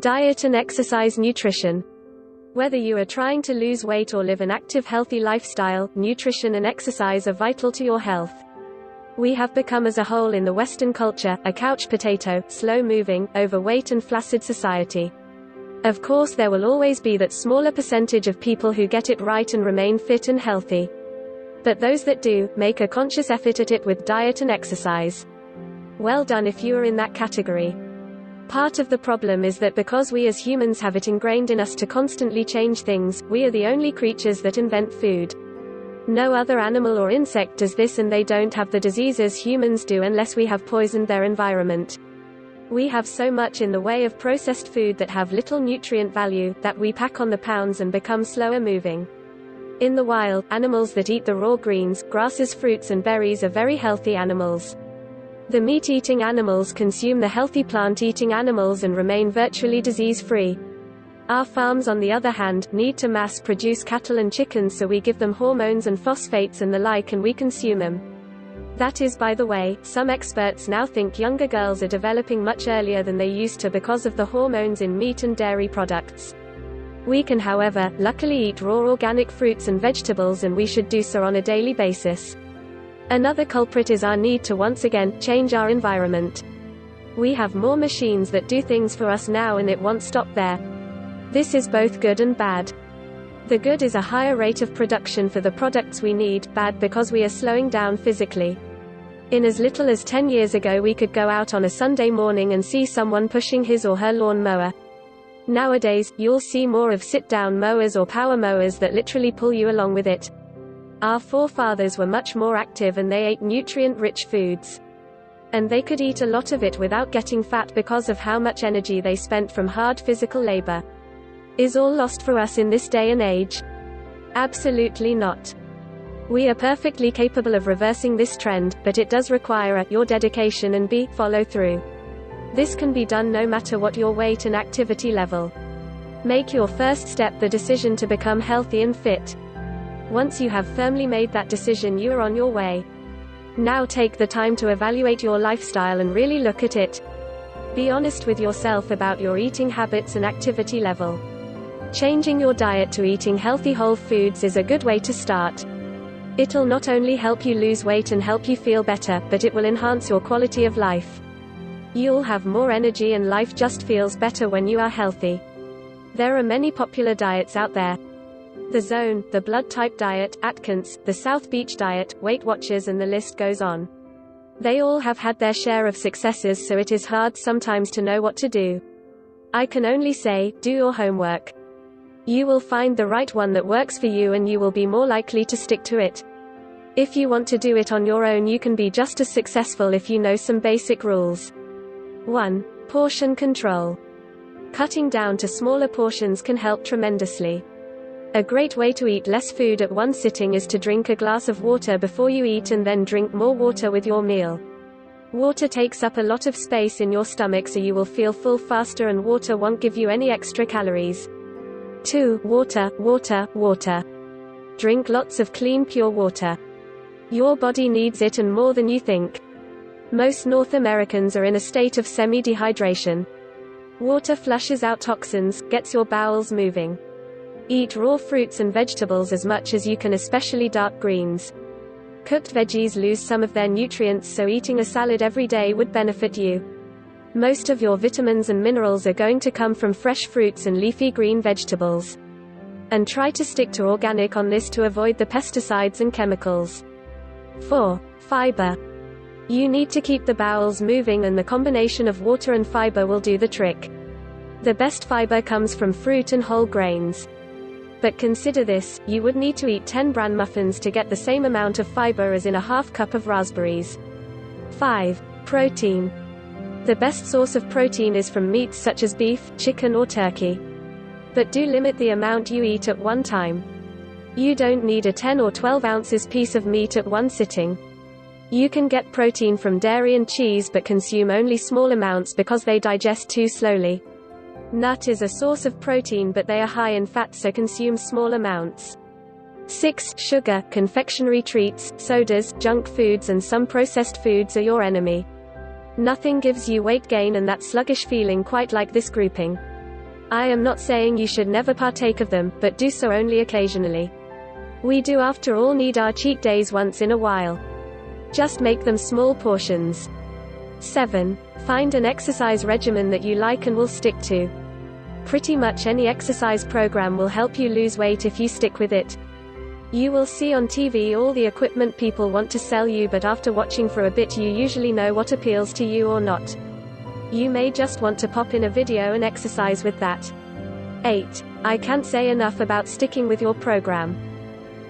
Diet and exercise nutrition. Whether you are trying to lose weight or live an active healthy lifestyle, nutrition and exercise are vital to your health. We have become as a whole in the Western culture, a couch potato, slow-moving, overweight and flaccid society. Of course there will always be that smaller percentage of people who get it right and remain fit and healthy. But those that do, make a conscious effort at it with diet and exercise. Well done if you are in that category. Part of the problem is that because we as humans have it ingrained in us to constantly change things, we are the only creatures that invent food. No other animal or insect does this, and they don't have the diseases humans do unless we have poisoned their environment. We have so much in the way of processed food that have little nutrient value, that we pack on the pounds and become slower moving. In the wild, animals that eat the raw greens, grasses, fruits and berries are very healthy animals. The meat-eating animals consume the healthy plant-eating animals and remain virtually disease-free. Our farms, on the other hand, need to mass-produce cattle and chickens, so we give them hormones and phosphates and the like, and we consume them. That is, by the way, some experts now think younger girls are developing much earlier than they used to because of the hormones in meat and dairy products. We can, however, luckily eat raw organic fruits and vegetables, and we should do so on a daily basis. Another culprit is our need to once again change our environment. We have more machines that do things for us now, and it won't stop there. This is both good and bad. The good is a higher rate of production for the products we need, bad because we are slowing down physically. In as little as 10 years ago we could go out on a Sunday morning and see someone pushing his or her lawn mower. Nowadays, you'll see more of sit-down mowers or power mowers that literally pull you along with it. Our forefathers were much more active and they ate nutrient-rich foods. And they could eat a lot of it without getting fat because of how much energy they spent from hard physical labor. Is all lost for us in this day and age? Absolutely not. We are perfectly capable of reversing this trend, but it does require a, your dedication and b, follow through. This can be done no matter what your weight and activity level. Make your first step the decision to become healthy and fit. Once you have firmly made that decision, you are on your way. Now take the time to evaluate your lifestyle and really look at it. Be honest with yourself about your eating habits and activity level. Changing your diet to eating healthy whole foods is a good way to start. It'll not only help you lose weight and help you feel better, but it will enhance your quality of life. You'll have more energy and life just feels better when you are healthy. There are many popular diets out there. The Zone, the Blood Type Diet, Atkins, the South Beach Diet, Weight Watchers, and the list goes on. They all have had their share of successes, so it is hard sometimes to know what to do. I can only say, do your homework. You will find the right one that works for you, and you will be more likely to stick to it. If you want to do it on your own, you can be just as successful if you know some basic rules. 1. Portion control. Cutting down to smaller portions can help tremendously. A great way to eat less food at one sitting is to drink a glass of water before you eat and then drink more water with your meal. Water takes up a lot of space in your stomach, so you will feel full faster, and water won't give you any extra calories. 2. Water, water, water. Drink lots of clean, pure water. Your body needs it, and more than you think. Most North Americans are in a state of semi-dehydration. Water flushes out toxins, gets your bowels moving. Eat raw fruits and vegetables as much as you can, especially dark greens. Cooked veggies lose some of their nutrients, so eating a salad every day would benefit you. Most of your vitamins and minerals are going to come from fresh fruits and leafy green vegetables. And try to stick to organic on this to avoid the pesticides and chemicals. 4. Fiber. You need to keep the bowels moving, and the combination of water and fiber will do the trick. The best fiber comes from fruit and whole grains. But consider this, you would need to eat 10 bran muffins to get the same amount of fiber as in a half cup of raspberries. 5. Protein. The best source of protein is from meats such as beef, chicken or turkey. But do limit the amount you eat at one time. You don't need a 10 or 12 ounces piece of meat at one sitting. You can get protein from dairy and cheese, but consume only small amounts because they digest too slowly. Nut is a source of protein, but they are high in fat, so consume small amounts. 6. Sugar, confectionery treats, sodas, junk foods and some processed foods are your enemy. Nothing gives you weight gain and that sluggish feeling quite like this grouping. I am not saying you should never partake of them, but do so only occasionally. We do after all need our cheat days once in a while. Just make them small portions. 7. Find an exercise regimen that you like and will stick to. Pretty much any exercise program will help you lose weight if you stick with it. You will see on TV all the equipment people want to sell you, but after watching for a bit you usually know what appeals to you or not. You may just want to pop in a video and exercise with that. 8. I can't say enough about sticking with your program.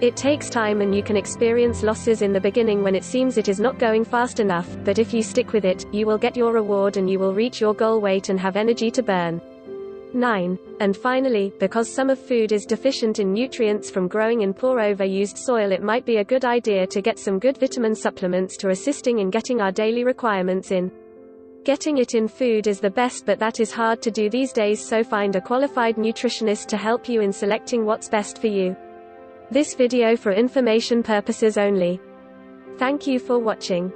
It takes time and you can experience losses in the beginning when it seems it is not going fast enough, but if you stick with it, you will get your reward and you will reach your goal weight and have energy to burn. 9. And finally, because some of food is deficient in nutrients from growing in poor overused soil, it might be a good idea to get some good vitamin supplements to assisting in getting our daily requirements in. Getting it in food is the best, but that is hard to do these days, so find a qualified nutritionist to help you in selecting what's best for you. This video for information purposes only. Thank you for watching.